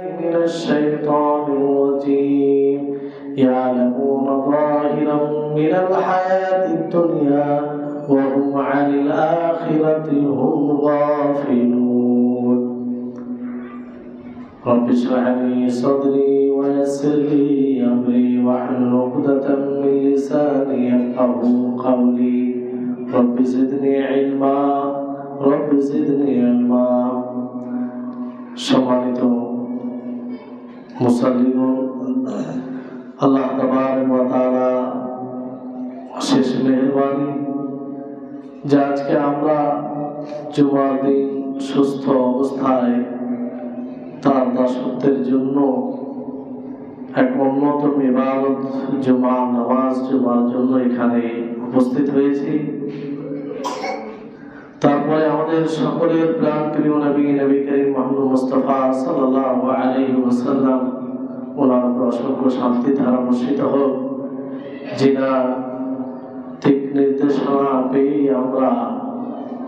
من الشيطان الرجيم يعلمون ظاهرا من الحياة الدنيا وهم عن الآخرة هم غافلون رب اشرح لي صدري ويسر لي أمري واحلل عقدة من لساني يفقهوا قولي رب زدني علما رب زدني علما সম্মানিত মুসল্লিগণ, আল্লাহ তাবারক ওয়া তাআলা শেষ মেহেরবানি যে আজকে আমরা জুমার দিন সুস্থ অবস্থায় তার দাসত্বের জন্য এক অন্যতম ইবাদত জুমার নামাজ জুমার জন্য এখানে উপস্থিত হয়েছি। তারপরে আমাদের সকলের প্রাণ প্রিয় নবী করিম মুহাম্মদ মুস্তাফা সাল্লাল্লাহু আলাইহি ওয়াসাল্লাম ওনার অসংখ্য শান্তি ধারা বর্ষিত হোক, যিনার ঠিক নির্দেশনা পেয়ে আমরা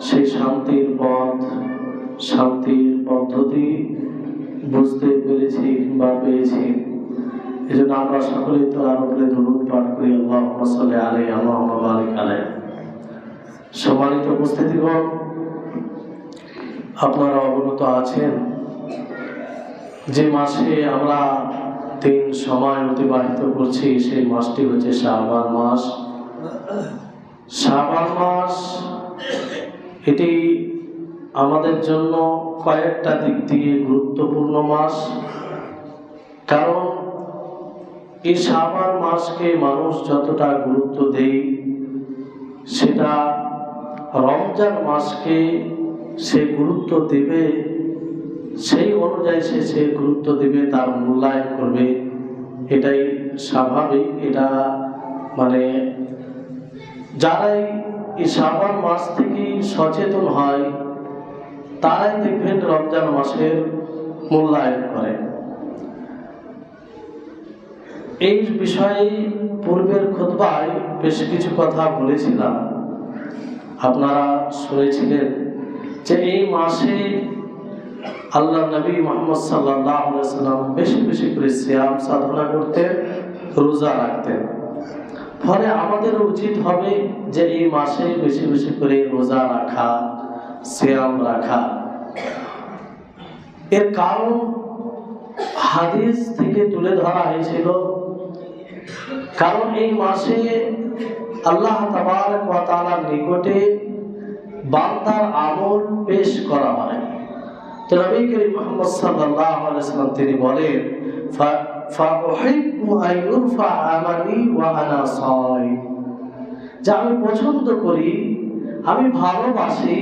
সেই শান্তির পথ শান্তির পদ্ধতি বুঝতে পেরেছি বা পেয়েছি। এই জন্য আমরা সকলেই তো আরো করে দরুদ পাঠ করি, আল্লাহুম্মা সাল্লি আলাইহি আল্লাহুম্মা বারিক আলাইহি। সম্মানিত উপস্থিতিগণ, আপনারা অবগত আছেন যে মাসে আমরা 3 সময় অতিবাহিত করছি, সেই মাসটি হচ্ছে শাবান মাস। শাবান মাস এটি আমাদের জন্য কয়েকটা দিক থেকে গুরুত্বপূর্ণ মাস, কারণ এই শাবান মাসকে মানুষ যতটা গুরুত্ব দেয় সেটা রমজান মাসকে সে গুরুত্ব দেবে, সেই অনুযায়ী সে গুরুত্ব দেবে, তার মূল্যায়ন করবে, এটাই স্বাভাবিক। এটা মানে যারাই এই শাবান মাস থেকে সচেতন হয় তারাই দেখবেন রমজান মাসের মূল্যায়ন করে। এই বিষয়ে পূর্বের খুতবায় বেশ কিছু কথা বলেছিলাম, আপনারা শুনেছিলেন যে এই মাসে আল্লাহ নবী মুহাম্মদ সাল্লাল্লাহু আলাইহি ওয়াসাল্লাম বেশি বেশি করে সিয়াম সাধনা করতেন, রোজা রাখতেন। ফলে আমাদের উচিত হবে যে এই মাসে বেশি বেশি করে রোজা রাখা, সিয়াম রাখা। এর কারণ হাদিস থেকে তুলে ধরা হয়েছিল, কারণ এই মাসে আল্লাহ তাবারক ওয়া তাআলার নিকটে বান্দার আমল পেশ করা হয়। তো নবী করিম মুহাম্মদ সাল্লাল্লাহু আলাইহি ওয়াসাল্লাম তিনি বলেন, ফাউহিব্বু আন ইউরফা আমালি ওয়া আনা সাইম, যে আমি পছন্দ করি, আমি ভালোবাসি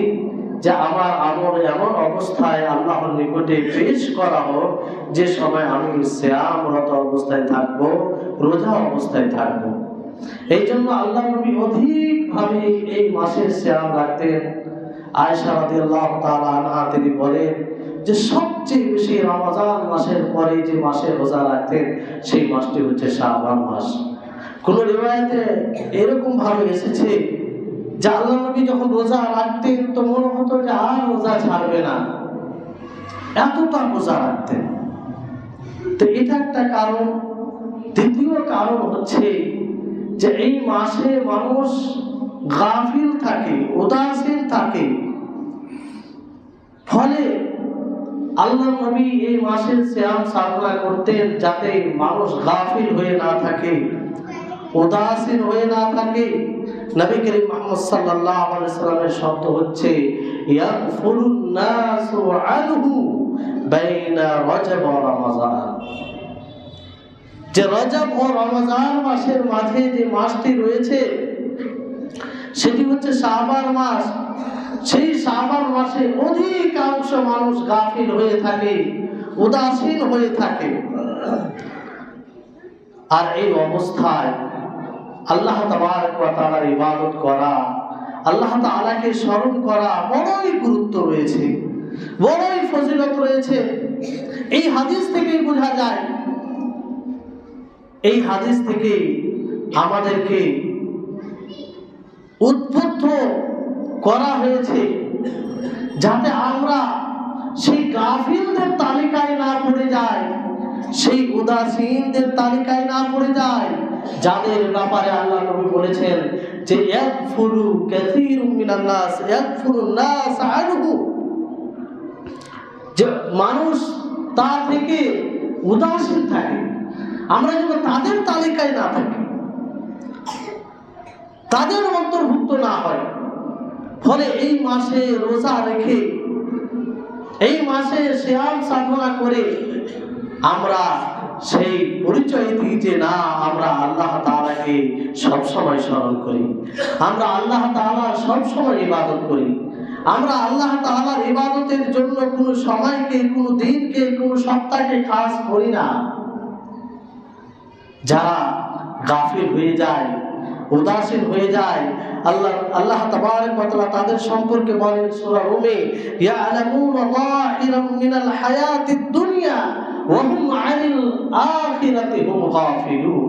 যে আমার আমল এমন অবস্থায় আল্লাহর নিকটে পেশ করা হোক যে সময় আমি সিয়ামরত অবস্থায় থাকবো, রোজা অবস্থায় থাকবো। এই জন্য আল্লাহ নবী অধিকভাবে এই মাসে সিয়াম রাখতেন। আয়েশা রাদিয়াল্লাহু তাআলা আনহা তিনি বলেন যে সবচেয়ে বেশি রমজান মাসের পরে যে মাসে রোজা রাখতেন সেই মাসটি হচ্ছে শাবান মাস। কোন রিওয়ায়াতে এরকম ভাবে এসেছে যে আল্লাহ নবী যখন রোজা রাখতেন তো মনে হতো যে আর রোজা ছাড়বে না, এতটা রোজা রাখতেন। তো এটা একটা কারণ। দ্বিতীয় কারণ হচ্ছে যে এই মাসে মানুষ গাফিল থাকে, উদাসীন থাকে, ফলে আল্লাহ নবী এই মাসে সিয়াম সাধনা করতেন যাতে মানুষ গাফিল হয়ে না থাকে, উদাসীন হয়ে না থাকে। নবী করিম মুহাম্মদ সাল্লাল্লাহু আলাইহি ওয়াসাল্লামের শব্দ হচ্ছে ইয়াগফুলুন নাসু আনহু বাইনা রজব ওয়া রমজান, যে রজব ও রমজান মাসের মাঝে যে মাসটি রয়েছে সেটি হচ্ছে শাবান মাস। সেই শাবান মাসে অধিকাংশ মানুষ গাফিল হয়ে থাকে, উদাসীন হয়ে থাকে। আর এই অবস্থায় আল্লাহ তাবারক ওয়া তাআলার ইবাদত করা, আল্লাহ তাআলাকে স্মরণ করা বড়ই গুরুত্ব রয়েছে, বড়ই ফজিলত রয়েছে। এই হাদিস থেকেই বোঝা যায়, এই হাদিস থেকে আমাদেরকে উদ্বুদ্ধ করা হয়েছে যাতে আমরা সেই গাফিলদের তালিকায় না পড়ে যাই, সেই উদাসীনদের তালিকায় না পড়ে যায়, যাদের ব্যাপারে আল্লাহ নবী বলেছেন যে ইয়াগফুরু কাসীরুম মিনান নাস ইয়াগফুরুন নাস আনহু, যে মানুষ তা থেকে উদাসীন থাকে। আমরা যেন তাদের তালিকায় না থাকি, তাদের অন্তর্ভুক্ত না হয়। ফলে এই মাসে রোজা রেখে, এই মাসে সিয়াম সাধনা করে আমরা সেই পরিচয় দিই যে না, আমরা আল্লাহ তাআলাকে সবসময় স্মরণ করি, আমরা আল্লাহ তাআলার সবসময় ইবাদত করি, আমরা আল্লাহ তাআলার ইবাদতের জন্য কোনো সময়কে, কোনো দিনকে, কোনো সপ্তাহকে খাস করি না। যারা গাফিল হয়ে যায়, উদাসীন হয়ে যায়, আল্লাহ তাবারক ওয়া তাআলা তাদের সম্পর্কে বলেন সূরা রুমে, ইয়ালামুনা যাহিরাম মিনাল হায়াতিদ দুনিয়া ওয়া হুম আনিল আখিরাতি হুম গাফিলুন,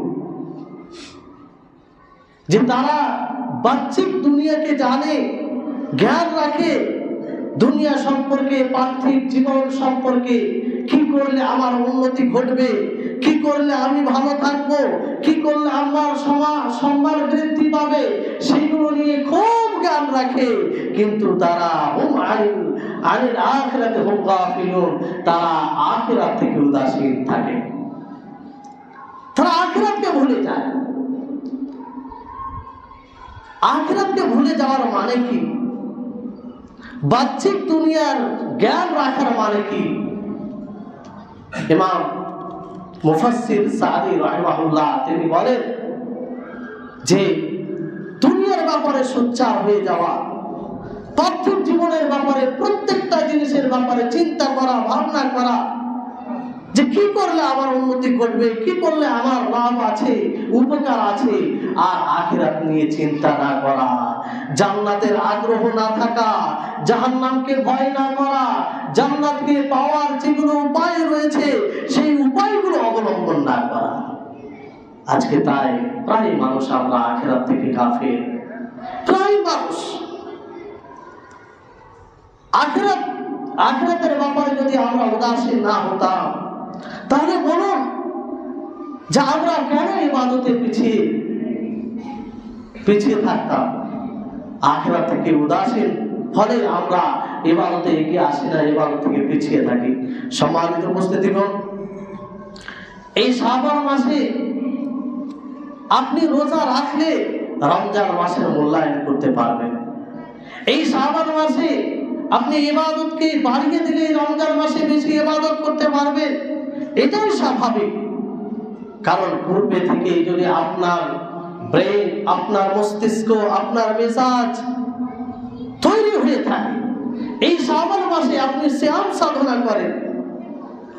যে তারা বাহ্যিক দুনিয়াকে জানে, জ্ঞান রাখে, দুনিয়া সম্পর্কে, পার্থিব জীবন সম্পর্কে, কি করলে আমার উন্নতি ঘটবে, কি করলে আমি ভালো থাকবো, কি করলে আমার সম্মান বৃদ্ধি পাবে, সেগুলো নিয়ে খুব জ্ঞান রাখে। কিন্তু তারা হুম আনিল আখিরাতি হুম গাফিলুন, তারা আখিরাত থেকে উদাসীন থাকে, তারা আখিরাতকে ভুলে যায়। আখিরাতকে ভুলে যাওয়ার মানে কি? বাহ্যিক দুনিয়ার জ্ঞান রাখার মানে কি? ইমাম মুফাসসির সাদি রাহিমাহুল্লাহ তিনি বলেন যে দুনিয়ার ব্যাপারে সোচ্চার হয়ে যাওয়া, পার্থিব জীবনের ব্যাপারে, প্রত্যেকটা জিনিসের ব্যাপারে চিন্তা করা, ভাবনা করা, যে কি করলে আমার উন্নতি ঘটবে, কি করলে আমার লাভ আছে, উপকার আছে, আর আখিরাত নিয়ে চিন্তা না করা, জান্নাতের আগ্রহ না থাকা, জাহান্নামকে ভয় না করা, জান্নাতকে পাওয়ার যেগুলো উপায় রয়েছে সেই উপায়গুলো অবলম্বন না করা। আজকে তাই প্রায় মানুষ আমরা আখিরাত থেকে গাফিল, প্রায় মানুষ। আখিরাতের ব্যাপারে যদি আমরা উদাসীন না হতাম, তাহলে বলুন যে আমরা কেন ইবাদতে পিছিয়ে থাকতাম? আখিরাত থেকে উদাসীন ফলে আমরা ইবাদতে এগিয়ে আসি না, ইবাদত থেকে পিছিয়ে থাকি। সম্মানিত উপস্থিতিগণ, এই শাবান মাসে আপনি রোজা রাখলে রমজান মাসের মূল্যায়ন করতে পারবেন। এই শাবান মাসে আপনি ইবাদতকে বাড়িয়ে দিলে রমজান মাসে বেশি ইবাদত করতে পারবেন, এটাই স্বাভাবিক। কারণ পূর্বে থেকে যদি আপনার ব্রেন, আপনার মস্তিষ্ক, আপনার মেজাজ তৈরি হয়ে থাকে, এই শাবান মাসে আপনি সিয়াম সাধনা করেন,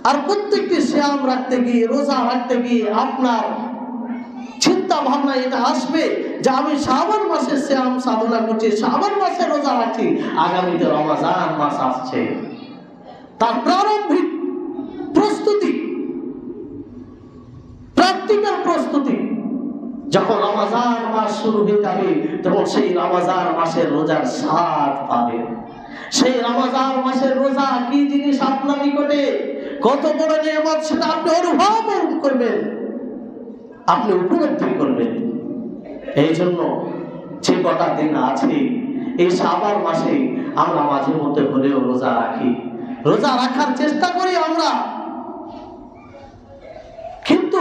আর প্রত্যেকটি সিয়াম রাখতে গিয়ে, রোজা রাখতে গিয়ে আপনার চিন্তা ভাবনা এটা আসবে যে আমি শাবান মাসে সিয়াম সাধনা করছি, শাবান মাসে রোজা রাখছি, আগামীতে রমজান মাস আসছে, তার প্রারম্ভিক প্রস্তুতি, প্র্যাকটিক্যাল প্রস্তুতি। যখন রমজান মাস শুরু হয়ে যাবে তখন সেই রমজান মাসের রোজার স্বাদ পাবে। সেই রমজান মাসের রোজা কি জিনিস আপনার নিকটে, কত বড় নিয়ামত, সেটা আপনি অনুভব করবেন, আপনি উপলব্ধি করবেন। এই জন্য যে কটা দিন আছে এই শাবান মাসে আমরা মাঝে মধ্যে হলেও রোজা রাখি, রোজা রাখার চেষ্টা করি আমরা। কিন্তু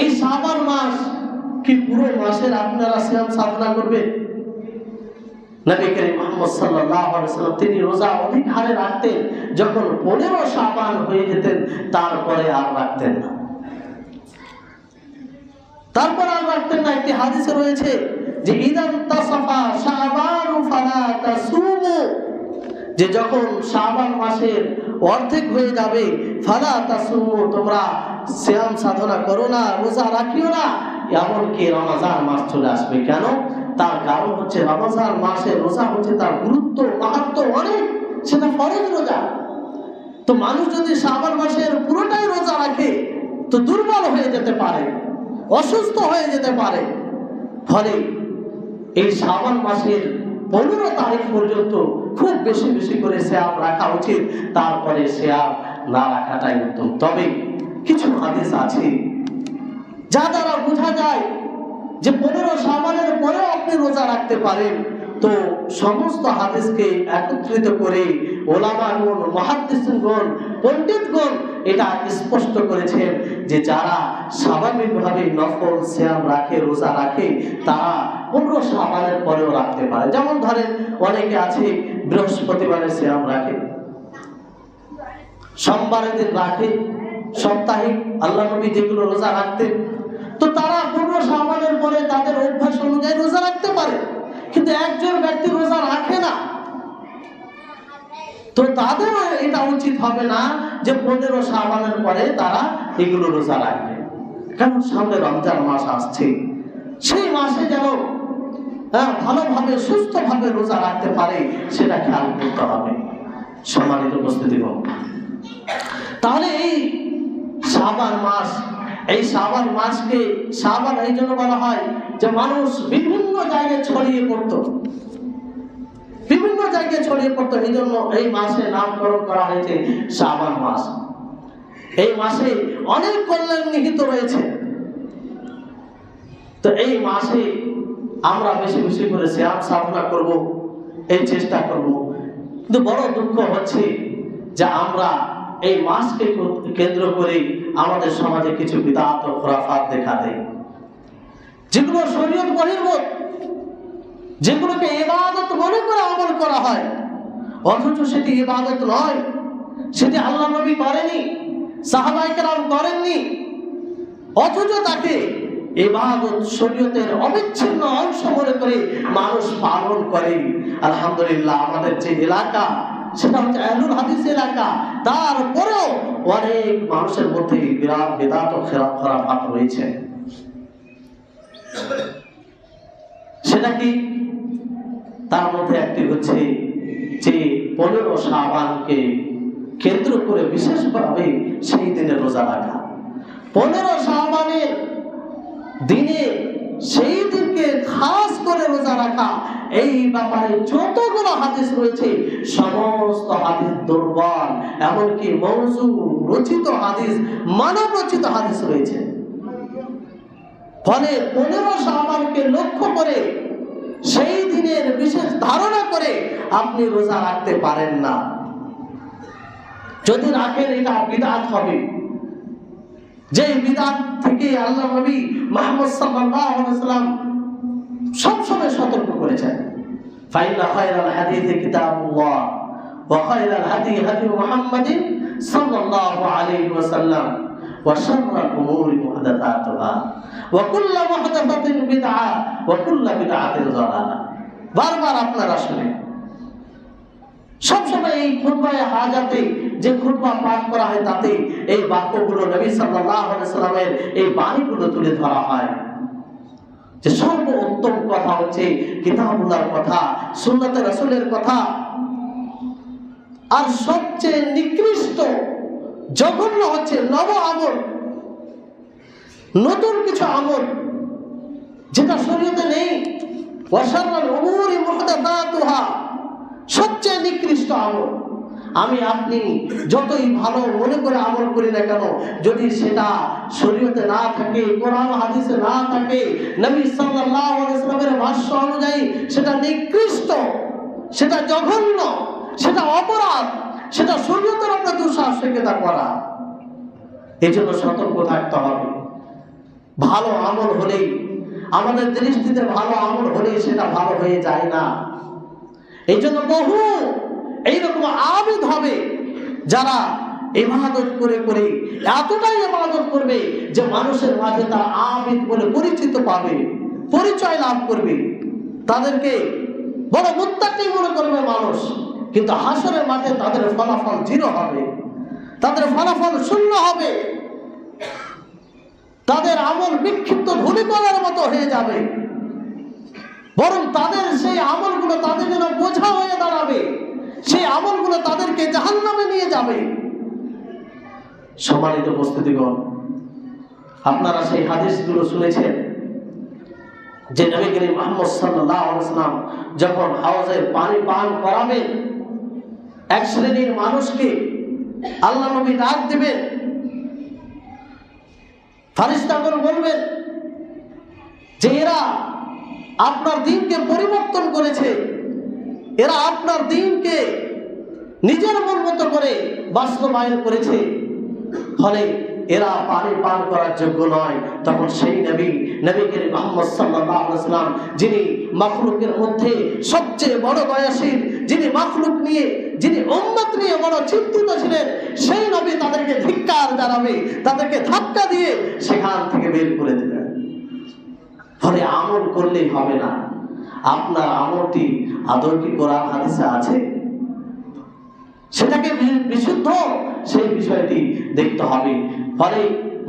এই শাবান মাস কি পুরো মাসের আপনারা সিয়াম সাধনা করবেন? নবী করিম মুহাম্মদ সাল্লাল্লাহু আলাইহি ওয়াসাল্লাম তিনি রোজা অধিক হারে রাখতেন, যখন 15 শাবান হয়ে যেতেন তারপরে আর রাখতেন না, তারপর আর রাখতেন না। একটি হাদিসে রয়েছে যে ইদান তাসাফা শাবানু ফালা তাসুমু, যে যখন শাবান মাসের অর্ধেক হয়ে যাবে, ফালা তাসুমু, তোমরা সিয়াম সাধনা করো না, রোজা রাখিও না, এমনকি রমজান মাস চলে আসবে। কেন? তার কারণ হচ্ছে রমজান মাসের রোজা হচ্ছে তার গুরুত্ব, মাহাত্ম্য অনেক, সেটা ফরজ রোজা। তো মানুষ যদি শাবান মাসের পুরোটাই রোজা রাখে তো দুর্বল হয়ে যেতে পারে, অসুস্থ হয়ে যেতে পারে। ফলে এই শাবান মাসের 15 তারিখ পর্যন্ত খুব বেশি বেশি করে সিয়াম রাখা উচিত। তারপরে সিয়াম না রাখাটাই উত্তম। তবে কিছু হাদিস আছে যা দ্বারা বোঝা যায় যে 15 শাবানের পরেও আপনি রোজা রাখতে পারেন। তো সমস্ত হাদিসকে একত্রিত করে ওলামাগণ, মুহাদ্দিসগণ, পণ্ডিতগণ এটা স্পষ্ট করেছেন যে যারা স্বাভাবিকভাবে নফল সিয়াম রাখে, রোজা রাখে, তারা 15 শাবানের পরেও রাখতে পারে। যেমন ধরেন অনেকে আছে বৃহস্পতিবারে সিয়াম রাখে, সোমবারের দিন রাখে, সাপ্তাহিক আল্লাহ নবী যেগুলো রোজা রাখতেন, তো তারা 15 শাবানের পরে তাদের অভ্যাস অনুযায়ী রোজা রাখতে পারে। কিন্তু একজন ব্যক্তি রোজা রাখে না, তো তাদেরও এটা উচিত হবে না যে 15 শাবানের পরে তারা এগুলো রোজা রাখবে। কারণ সামনে রমজান মাস আসছে, সেই মাসে যেন ভালোভাবে সুস্থভাবে রোজা রাখতে পারে সেটা খেয়াল করতে হবে। সম্মানিত উপস্থিতিগণ, তাহলে এই শাবান মাস, এই শাবান মাসকে শাবান এই জন্য বলা হয় যে মানুষ বিভিন্ন জায়গায় ছড়িয়ে পড়তো, বিভিন্ন জায়গায় ছড়িয়ে পড়তো, এই জন্য এই মাসে নামকরণ করা হয়েছে শাবান মাস। এই মাসে অনেক কল্যাণ নিহিত রয়েছে। তো এই মাসে আমরা বেশি বেশি করে সিয়াম সাধনা করব, এই চেষ্টা করব। কিন্তু বড় দুঃখ হচ্ছে যে আমরা এই মাসকে কেন্দ্র করে আমাদের সমাজে কিছু বিদআত ও খুরাফাত দেখা দেয়, যেগুলো শরীয়ত বহির্ভূত, যেগুলোকে ইবাদত মনে করে আমল করা হয়, অথচ সেটি ইবাদত নয়, সেটি আল্লাহ নবী করেনি, সাহাবায়ে কেরাম করেননি, অথচ তাকে ইবাদত শরীয়তের অবিচ্ছিন্ন অংশ মনে করে মানুষ পালন করে। আলহামদুলিল্লাহ, আমাদের যে এলাকা সেটা হচ্ছে আহলুল হাদিস এলাকা, তারপরেও অনেক মানুষের মধ্যে বিদআত ও খুরাফাত রয়েছে। সেটা কি? তার মধ্যে একটি হচ্ছে যে 15 শাবানকে কেন্দ্র করে বিশেষভাবে সেই দিনে রোজা রাখা। 15 শাবানের দিনে সেই দিনকে খাস করে রোজা রাখা, এই ব্যাপারে যতগুলো হাদিস রয়েছে সমস্ত হাদিস দুর্বল, এমনকি মওযু রচিত হাদিস, মানব রচিত হাদিস রয়েছে। ফলে 15 শাবানকে লক্ষ্য করে সেই দিনের বিশেষ ধারণা করে আপনি রোজা রাখতে পারেন না। যদি রাখেন এটা বিদআত হবে, যে বিদআত থেকে আল্লাহ নবী মুহাম্মদ সাল্লাল্লাহু আলাইহি ওয়াসাল্লাম সবসময় সতর্ক করেছেন। ফাইন্না খায়রাল হাদিসি কিতাবুল্লাহ ওয়া খায়রাল হাদি হাদি মুহাম্মাদিন সাল্লাল্লাহু আলাইহি ওয়াসাল্লাম ওয়া শাররাল উমুরি মুহদাসাতুহা ওয়া কুল্লু মুহদাসাতিন বিদআ ওয়া কুল্লু বিদআতিন যালালা। বারবার আপনারা শুনেন, সবসময় এই খুতবায়ে হাজাতে যে খুতবা পাঠ করা হয় তাতে এই বাক্যগুলো, নবী সাল্লাল্লাহু আলাইহি সাল্লামের এই বাণীগুলো তুলে ধরা হয় যে সর্বোত্তম কথা হচ্ছে কিতাবুল্লাহর কথা, সুন্নাতে রাসূলের কথা। আর সবচেয়ে নিকৃষ্ট জঘন্য হচ্ছে নব আমল, নতুন কিছু আমল যেটা শরীয়তে নেই। ওয়া শাররাল উমুরি মুহদাসাতুহা, সবচেয়ে নিকৃষ্ট আমল। আমি আপনি যতই ভালো মনে করে আমল করি না কেন, যদি সেটা শরীয়তে না থাকে, কোরআন হাদিসে না থাকে, নবী সাল্লাল্লাহু আলাইহি ওয়াসাল্লামের ভাষ্য অনুযায়ী, সেটা নিকৃষ্ট, সেটা জঘন্য, সেটা অপরাধ, সেটা শরীয়তের উপরে দুঃসাহসিকতা করা। এজন্য সতর্ক থাকতে হবে। ভালো আমল হলেই, আমাদের দৃষ্টিতে ভালো আমল হলেই সেটা ভালো হয়ে যায় না। এই জন্য বহু এইরকম আবিদ হবে যারা ইবাদত করে করে এতটাই ইবাদত করবে যে মানুষের মাঝে তারা আবিদ বলে পরিচিত পাবে, পরিচয় লাভ করবে, তাদেরকে বড় মুত্তাকি মনে করবে মানুষ। কিন্তু হাসরের মাঠে তাদের ফলাফল 0 হবে, তাদের ফলাফল 0 হবে, তাদের আমল বিক্ষিপ্ত ধূলিকণার মতো হয়ে যাবে। বরং তাদের সেই আমলগুলো তাদের জন্য বোঝা হয়ে দাঁড়াবে, সেই আমলগুলো তাদেরকে জাহান্নামে নিয়ে যাবে। সম্মানিত উপস্থিতিগণ, আপনারা সেই হাদিসগুলো শুনেছেন যে নবী করিম মুহাম্মদ সাল্লাল্লাহু আলাইহি ওয়াসাল্লাম যখন হাওজের পানি পান করাবেন, এক শ্রেণীর মানুষকে আল্লাহ নবী ডাক দেবেন, ফারিস্তাগণ বলবেন যে এরা আপনার দ্বীনকে পরিবর্তন করেছে, এরা আপনার দ্বীনকে নিজের মন মতো করে বাস্তবায়ন করেছে, ফলে এরা পানি পান করার যোগ্য নয়। তখন সেই নবী করিম মুহাম্মদ সাল্লাল্লাহু আলাইহি ওয়াসাল্লাম, যিনি মাখলুকের মধ্যে সবচেয়ে বড় দয়াশীল, যিনি মাখলুক নিয়ে, যিনি উম্মত নিয়ে বড় চিন্তিত ছিলেন, সেই নবী তাদেরকে ধিক্কার জানাবে, তাদেরকে ধাক্কা দিয়ে সেখান থেকে বের করে দেবেন। ফলে আমল করলেই হবে না, আপনার আমলটি আদৌ কি কোরআন হাদিসে আছে, সেটাকে বিশুদ্ধ, সেই বিষয়টি দেখতে হবে। ফলে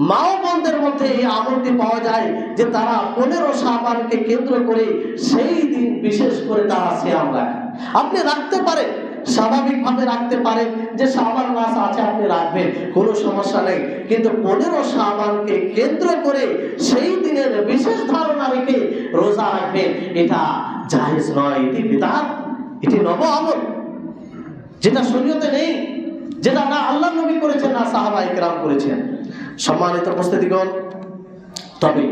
মা ও বোনদের মধ্যে এই আমলটি পাওয়া যায় যে তারা 15 শাবানকে কেন্দ্র করে সেই দিন বিশেষ করে তারা সিয়াম রাখে। আপনি রাখতে পারেন, স্বাভাবিকভাবে রাখতে পারেন, যে শাবান মাস আছে আপনি রাখবেন, কোনো সমস্যা নেই। কিন্তু 15 শাবানকে কেন্দ্র করে সেই দিনের বিশেষ ধারণা রেখে রোজা রাখবেন, এটা জায়েজ নয়, এটি বিদআত, এটি নব আমল, যেটা শরীয়তে নেই, যেটা না আল্লাহ নবী করেছেন, না সাহাবায়ে কেরাম করেছেন। সম্মানিত উপস্থিতিগণ, তবে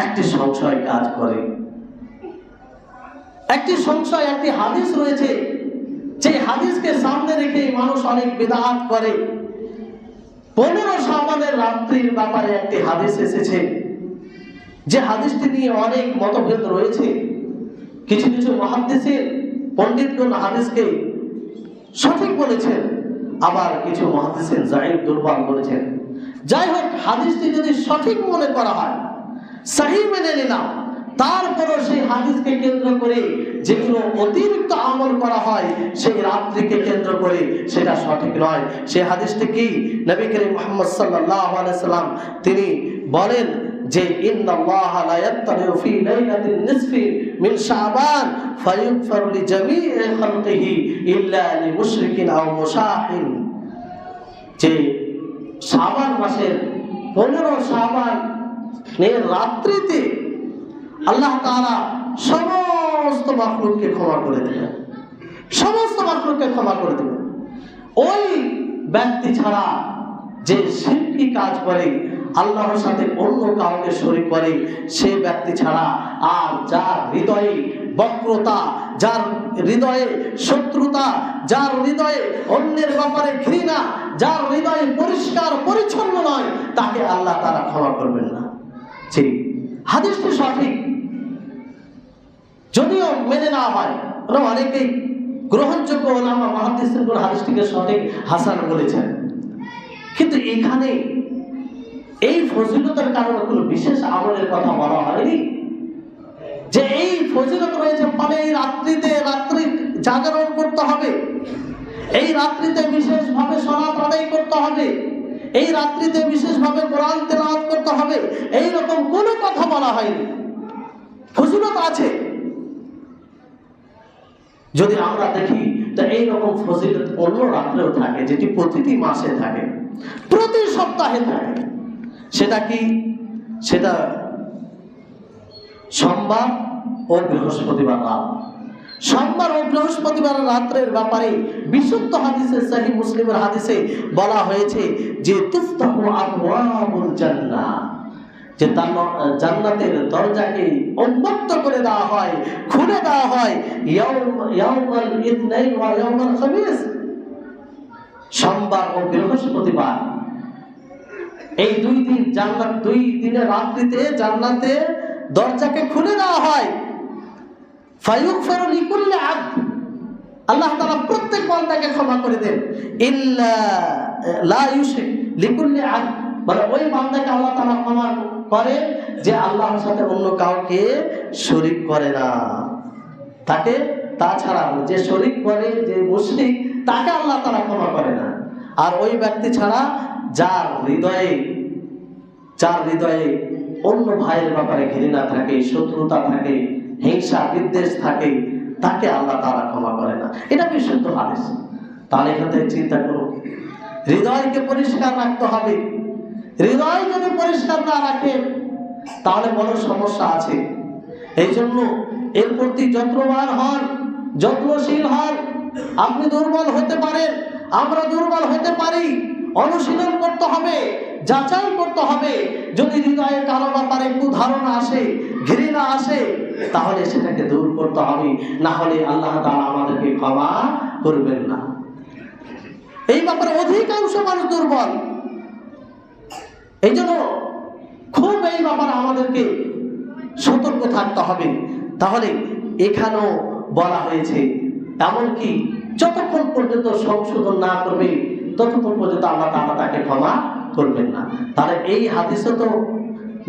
একটি সংশয় কাজ করে, একটি সংশয়, একটি হাদিস রয়েছে, যে হাদিসকে সামনে রেখে মানুষ অনেক বিদআত করে। 15 শাবানের রাত্রির ব্যাপারে একটি হাদিস এসেছে, যে হাদিসটি নিয়ে অনেক মতভেদ রয়েছে। কিছু কিছু মুহাদ্দিসিন, পণ্ডিতগণ হাদিসকে সঠিক বলেছেন, আবার কিছু মুহাদ্দিসিন যায়েফ, দুর্বল বলেছেন। যাই হোক, হাদিসটি যদি সঠিক মনে করা হয়, সহিহ মেনে নিলাম, তারপরও সেই হাদিসকে কেন্দ্র করে যেগুলো অতিরিক্ত আমল করা হয় সেই রাত্রিকে কেন্দ্র করে, সেটা সঠিক নয়। সেই হাদিসটি কি? নবী করিম মুহাম্মদ সাল্লাল্লাহু আলাইহি সাল্লাম তিনি বলেন যে ইন্নাল্লাহা লা ইয়াত্তালিউ ফি লাইলাতিন নিসফি মিন শাবান ফায়ুগফারু লিজামিই খালকিহি ইল্লা লিমুশরিকিন আও মুশাহিন। যে শাবান মাসের 15 শাবানের রাত্রিতে আল্লাহ তাআলা সমস্ত মাখলুককে ক্ষমা করে দিলেন, সমস্ত মাখলুককে ক্ষমা করে দিলেন। ওই ব্যক্তি ছাড়া যে শিরকি কাজ করে, আল্লাহর সাথে অন্য কাউকে শরীক করে, সে ব্যক্তি ছাড়া আর যার হৃদয়ে বক্রতা, যার হৃদয়ে শত্রুতা, যার হৃদয়ে অন্যের ব্যাপারে ঘৃণা, যার হৃদয়ে পরিষ্কার পরিচ্ছন্ন নয়, তাকে আল্লাহ তাআলা ক্ষমা করবেন না। ঠিক, হাদিসটি সঠিক, যদিও মেনে না হয়, অনেকেই গ্রহণযোগ্য ওলামা মুহাদ্দিসিনগণ হাদিসটিকে সঠিক হাসান বলেছেন, কিন্তু এখানে এই ফজিলতের কারণে কোনো বিশেষ আমলের কথা বলা হয়নি। যে এই ফজিলত রয়েছে, ফলে এই রাত্রিতে রাত্রি জাগরণ করতে হবে, এই রাত্রিতে বিশেষভাবে সালাত আদায় করতে হবে, এই রাত্রিতে বিশেষভাবে কোরআন তেলাওয়াত করতে হবে, এই রকম কোনো কথা বলা হয়নি। ফজিলত আছে, যদি আমরা দেখি তো এই রকম ফজিলত অন্য রাত্রেও থাকে, যেটি প্রতিটি মাসে থাকে, প্রতি সপ্তাহে থাকে। সেটা কি? সেটা সোমবার ও বৃহস্পতিবার রাত। সোমবার ও বৃহস্পতিবার রাত্রের ব্যাপারে বিশুদ্ধ হাদিসে, সহিহ মুসলিমের হাদিসে বলা হয়েছে যে তুফতাহু আবওয়াবুল জান্নাহ, যে জান্নাতের দরজাকে উন্মুক্ত করে দেওয়া হয়, খুলে দেওয়া হয় ইয়াউমাল ইথনাইন ওয়া ইয়াউমাল খামিস, সোমবার ও বৃহস্পতিবার। এই 2 দিন জান্নাত, 2 দিনের রাত্রিতে জান্নাতে দরজাকে খুলে দেওয়া হয়। ফায়ুগফারু লিকুল্লি আবদ, আল্লাহ তাআলা প্রত্যেক বান্দাকে ক্ষমা করে দেন। ইল্লা লা ইউশরিক লিকুল্লি আবদ, মানে ওই বান্দাকে আল্লাহ তাআলা ক্ষমা করে যে আল্লাহর সাথে অন্য কাউকে শরীক করে না। তাকে, তাছাড়া যে শরীক করে, যে মুশরিক, তাকে আল্লাহ তাআলা ক্ষমা করে না। আর ওই ব্যক্তি ছাড়া যার হৃদয়ে অন্য ভাইয়ের ব্যাপারে ঘৃণা থাকে, শত্রুতা থাকে, হিংসা বিদ্বেষ থাকে, তাকে আল্লাহ তাআলা ক্ষমা করে না। এটা বিশুদ্ধ হাদিস। তাহলে এখান থেকে চিন্তা করুন, হৃদয়কে পরিষ্কার রাখতে হবে। হৃদয় যদি পরিষ্কার না রাখেন তাহলে বড় সমস্যা আছে। এই জন্য এর প্রতি যত্নবান হন, যত্নশীল হন। আপনি দুর্বল হতে পারেন, আমরা দুর্বল হতে পারি, অনুশীলন করতে হবে, যাচাই করতে হবে। যদি হৃদয়ে কারো ব্যাপারে একটু ধারণা আসে, ঘৃণা আসে, তাহলে সেটাকে দূর করতে হবে, না হলে আল্লাহ তাআলা আমাদেরকে ক্ষমা করবেন না। এই ব্যাপারে অধিকাংশ মানুষ দুর্বল। এই জন্য খুব এই ব্যাপারে আমাদেরকে সতর্ক থাকতে হবে। তাহলে এখানেও বলা হয়েছে, এমনকি যতক্ষণ পর্যন্ত সংশোধন না করবে ততক্ষণ পর্যন্ত আল্লাহ তাআলা তাকে ক্ষমা করবেন না। তাহলে এই হাদিসে তো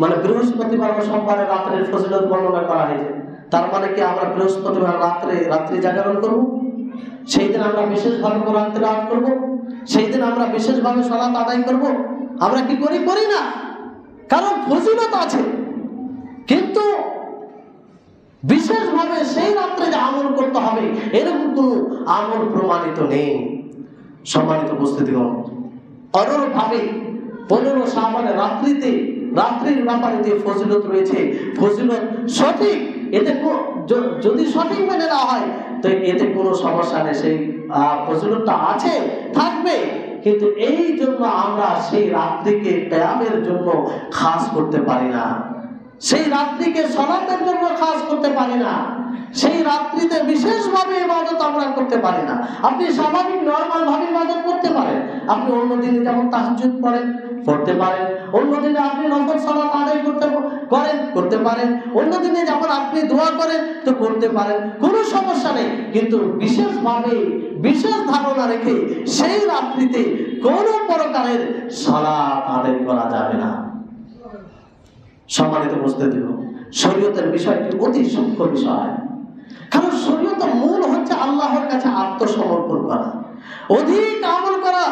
মানে বৃহস্পতিবার ও সোমবারের রাত্রের ফজিলত বর্ণনা করা হয়েছে। তার মানে কি আমরা বৃহস্পতিবার রাত্রি জাগরণ করব? সেই দিন আমরা বিশেষভাবে কোরআন তেলাওয়াত করব? সেই দিন আমরা বিশেষভাবে সালাত আদায় করব? আমরা কি করি না? কারণ ফজিলত আছে, কিন্তু বিশেষভাবে সেই রাত্রে যে আমল করতে হবে এরকম কোনো আমল প্রমাণিত নেই। সম্মানিত উপস্থিতিগণ, অনুরূপভাবে 15 শাবানের রাত্রির ব্যাপারে যে ফজিলত রয়েছে, ফজিলত সঠিক, এতে যদি সঠিক মেনে না হয় তো এতে কোনো সমস্যা নেই, সেই ফজিলতটা আছে, থাকবে। কিন্তু এই জন্য আমরা সেই রাত্রিকে কিয়ামের জন্য খাস করতে পারি না, সেই রাত্রিকে সালাতের জন্য খাস করতে পারি না, সেই রাত্রিতে বিশেষভাবে ইবাদত আমরা করতে পারি না। আপনি স্বাভাবিক নরমাল ভাবে ইবাদত করতে পারেন, আপনি অন্য দিনে যেমন তাহাজ্জুদ পড়তে পারেন, অন্য দিনে আপনি নফল সালাত আদায় করতে পারেন, অন্য দিনে যেমন আপনি দোয়া করেন তো করতে পারেন, কোনো সমস্যা নেই। কিন্তু বিশেষভাবে বিশেষ ধারণা রেখে সেই রাত্রিতে কোনো প্রকারের সালাত আদায় করা যাবে না। সম্মানিত উপস্থিতি, শরীয়তের বিষয়টি অতি সূক্ষ্ম বিষয়। কারণ শরীয়তের মূল হচ্ছে আল্লাহর কাছে আত্মসমর্পণ করা, অধিক আমল করা,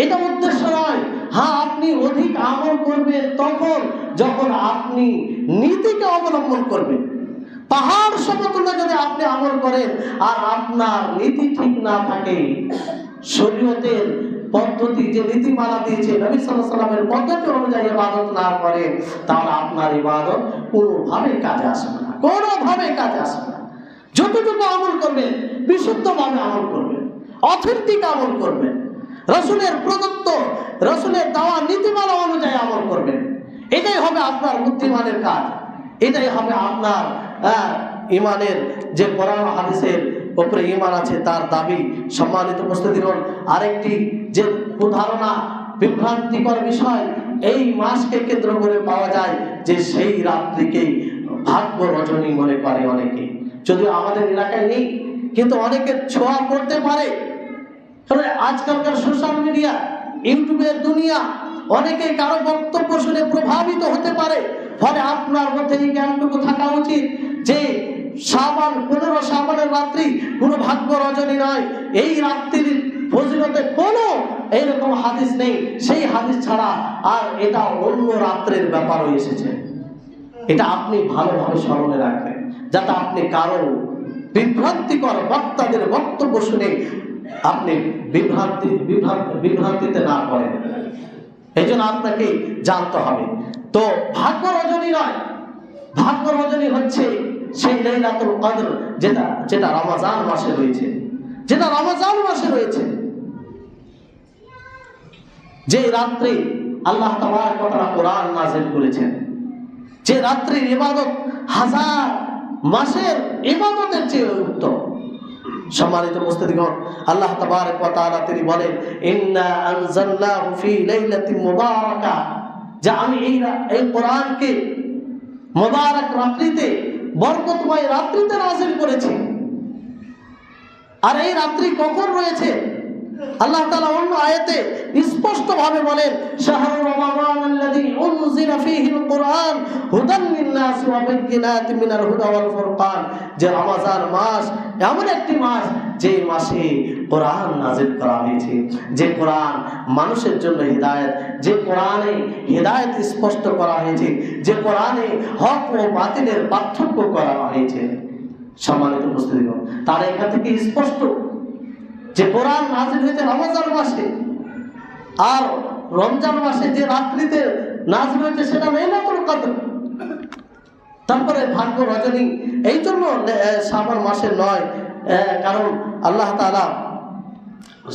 এটা উদ্দেশ্য নয়। হ্যাঁ, আপনি অধিক আমল করবেন তখন যখন আপনি নীতিকে অবলম্বন করবেন। পাহাড় সমতুল্য যদি আপনি আমল করেন আর আপনার নীতি ঠিক না থাকে, শরীয়তের পদ্ধতি যে নীতিমালা দিয়েছে নবী সাল্লাল্লাহু আলাইহি ওয়াসাল্লামের পদ্ধতি অনুযায়ী ইবাদত না করেন, তাহলে আপনার ইবাদত কোনোভাবে কাজে আসবে না, কোনোভাবে কাজে আসবে না। যতটুকু আমল করবেন বিশুদ্ধভাবে আমল করবেন, অথেন্টিক আমল করবেন, রাসূলের প্রদত্ত, রাসূলের দেওয়া নীতিমালা অনুযায়ী আমল করবেন। এটাই হবে আপনার বুদ্ধিমানের কাজ, এটাই হবে আপনার ইমানের, যে কোরআন হাদিসের উপরে ইমান আছে তার দাবি। সম্মানিত উপস্থিতিগণ, আরেকটি যে ধারণা বিভ্রান্তিকর বিষয় এই মাসকে কেন্দ্র করে পাওয়া যায় যে সেই রাত্রিকেই ভাগ্য রজনী মনে করে অনেকে, যদিও আমাদের এলাকায় নেই, কিন্তু অনেকের ছোঁয়া পড়তে পারে। আজকালকার সোশ্যাল মিডিয়া, ইউটিউবের দুনিয়া, অনেকে কারো বক্তব্য শুনে প্রভাবিত হতে পারে। ফলে আপনার মধ্যে এই জ্ঞানটুকু থাকা উচিত যে 15 শাবানের রাত্রি কোনো ভাগ্য রজনী নয়। এই রাত্রির ফজিলতে কোনো এইরকম হাদিস নেই, সেই হাদিস ছাড়া আর এটা অন্য রাত্রের ব্যাপারও এসেছে। এটা আপনি ভালোভাবে স্মরণে রাখবেন, যাতে আপনি কারো বিভ্রান্তিকর বক্তাদের বক্তব্য শুনে আপনি বিভ্রান্তিতে না পড়েন। এই জন্য আপনাকে জানতে হবে। তো ভাগ্য রজনী নয়, ভাগ্য রজনী হচ্ছে সেই লাইলাতুল কদর, যেটা রমজান মাসে রয়েছে, যে রাত্রে আল্লাহ তাবারক ওয়া তাআলা কোরআন নাযিল করেছেন, যে রাত্রির ইবাদত 1000 মাসের ইবাদতের চেয়ে উত্তম। সম্মানিত উপস্থিতিগণ, আল্লাহ তাবারক ওয়া তাআলা তিনি বলেন, ইন্না আনজালনাহু ফি লাইলাতিন মুবারাকা, যে আমি এই কোরআনকে মুবারক রাত্রিতে, বরকতময় রাত্রিতে নাযিল করেছি। আর এই রাত্রি কখন রয়েছে? আল্লাহ তাআলা অন্য আয়াতে স্পষ্ট ভাবে বলেন, শাহরু রমাদানাল্লাযী উনজিলা ফীহিল কুরআন হুদান লিন-নাস ওয়া বাইয়িনাতিন মিনাল হুদা ওয়াল ফুরকান, যে রমজান মাস এমন একটি মাস যে মাসে কোরআন নাযিল করা হয়েছে, যে কোরআন মানুষের জন্য হিদায়াত, যে কোরআনে হিদায়াত স্পষ্ট করা হয়েছে, যে কোরআনে হক ও বাতিলের পার্থক্য করা হয়েছে। সম্মানিত উপস্থিতিগণ, তার এখান থেকে স্পষ্ট যে কোরআন নাযিল হয়েছে রমজান মাসে, আর রমজান মাসে যে রাত্রিতে নাযিল হয়েছে সেটা লাইলাতুল কদর। তারপরে ভাগ্য রজনী এই জন্য শাবান মাসে নয়, কারণ আল্লাহ তাআলা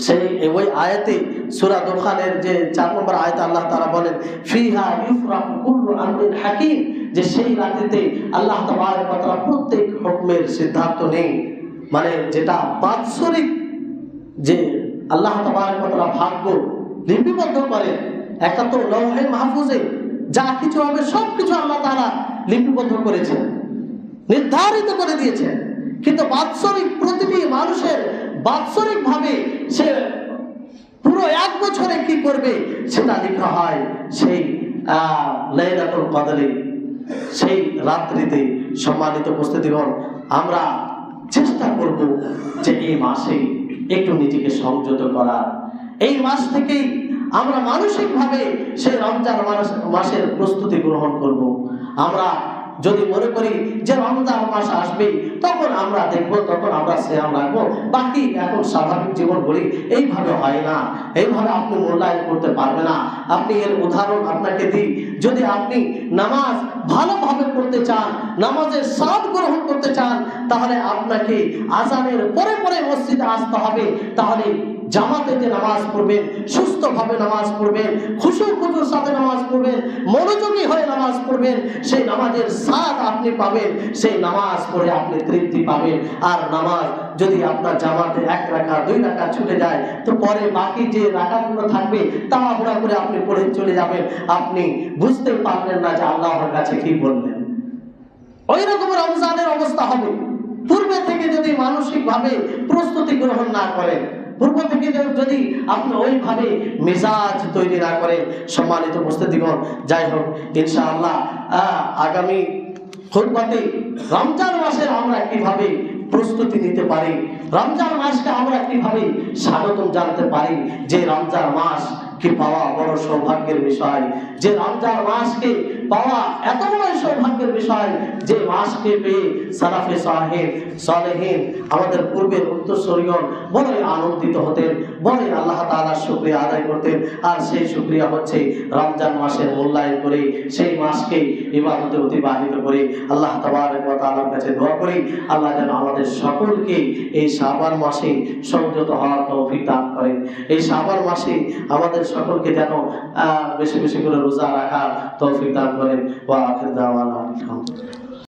সেই ওই আয়াতে সূরা দুখানের যে 4 নম্বর আয়াতে আল্লাহ তাআলা বলেন ফিহা ইউফরাকু কুল্লু আমরিন হাকিম, যে সেই রাতেতে আল্লাহ তাবারক ওয়া তাআলা প্রত্যেক হুকুমের সিদ্ধান্ত নেই, মানে যেটা বাৎসরিক যে আল্লাহ তাবারক ওয়া তাআলা ভাগ্য লিপিবদ্ধ করেন। একটা তো লৌহে মাহফুজে যা কিছু হবে সবকিছু আল্লাহ তাআলা লিপিবদ্ধ করেছেন, নির্ধারিত করে দিয়েছেন, কিন্তু বাৎসরিক প্রতিটি মানুষের বাৎসরিক ভাবে সে পুরো 1 বছরে কি করবে সেটা লেখা হয় সেই লাইলাতুল কদরে, সেই রাত্রিতে। সম্মানিত উপস্থিতিগণ, আমরা চেষ্টা করব যে এই মাসে একটু নিজেকে সংযত করার। এই মাস থেকেই আমরা মানসিকভাবে সেই রমজান মাসের প্রস্তুতি গ্রহণ করব। আমরা যদি মনে করি যে রমজান মাস আসবে তখন আমরা দেখবো, তখন আমরা সিয়াম রাখবো, বাকি এখন স্বাভাবিক জীবন বলি, এইভাবে হয় না, এইভাবে আপনি মূল্যায়ন করতে পারবে না। আপনি এর উদাহরণ আপনাকে দিই, যদি আপনি নামাজ ভালোভাবে পড়তে চান, নামাজের স্বাদ গ্রহণ করতে চান, তাহলে আপনাকে আজানের পরে পরে মসজিদে আসতে হবে। তাহলে জামাতে যে নামাজ পড়বেন, সুস্থভাবে নামাজ পড়বেন, খুশুর সাথে নামাজ পড়বেন, মনোযোগী হয়ে নামাজ পড়বেন, সেই নামাজের স্বাদ আপনি পাবেন, সেই নামাজ পড়ে আপনি তৃপ্তি পাবেন। আর নামাজ যদি আপনার জামাতে 1 রাকাত 2 রাকাত ছুটে যায়, তো পরে বাকি যে রাকাতগুলো থাকবে তাড়াহুড়া করে আপনি পড়ে চলে যাবেন, আপনি বুঝতে পারবেন না যে আল্লাহর কাছে কি বললেন। ওই রকম রমজানের অবস্থা হবে। পূর্বে থেকে যদি মানসিকভাবে প্রস্তুতি গ্রহণ না করেন, পূর্ব থেকে যদি আপনি ওইভাবে মেজাজ তৈরি না করেন, সম্মানিত উপস্থিতিগণ, যাই হোক ইনশাআল্লাহ আগামী খুতবাতে রমজান মাসের আমরা কিভাবে প্রস্তুতি নিতে পারি, রমজান মাসকে আমরা কিভাবে স্বাগতম জানাতে পারি, যে রমজান মাস কি পাওয়া বড় সৌভাগ্যের বিষয়, যে রমজান মাসকে পাওয়া এত বড় সৌভাগ্যের বিষয়, যে মাসকে পেয়ে সালাফে সালেহীন আমাদের পূর্বের উত্তরসূরিগণ বড়ই আনন্দিত হতেন, বড়ই আল্লাহ তাআলার শুকরিয়া আদায় করতেন। আর সেই শুকরিয়া হচ্ছে রমজান মাসের মূল্যায়ন করে সেই মাসকে ইবাদতে অতিবাহিত করে আল্লাহ তাবারক ওয়া তাআলার কাছে দোয়া করি, আল্লাহ যেন আমাদের সকলকে এই শাবান মাসে সংযত হওয়ার তৌফিক দান করেন। এই শাবান মাসে আমাদের সকলকে যেন বেশি বেশি করে রোজা রাখার তৌফিক দান করেন। ওয়া আখির দাওয়ানা আলহামদুলিল্লাহ।